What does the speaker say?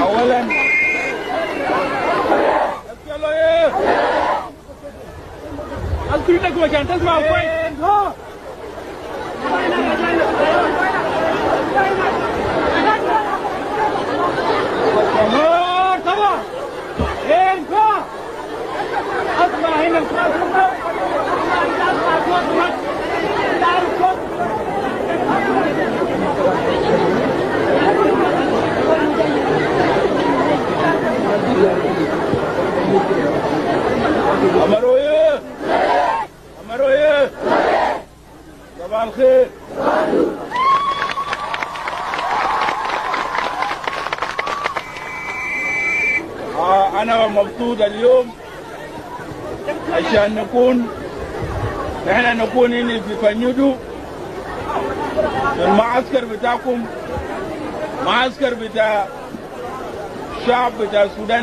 اولا اذكر لكم عشان تسمعوا كويس. طبعا اسمع هنا أمروية أمروية صباح الخير. أنا مبسوط اليوم عشان نحن نكون هنا في فنيدو المعسكر بتاعكم، معسكر بتاع الشعب بتاع السودان.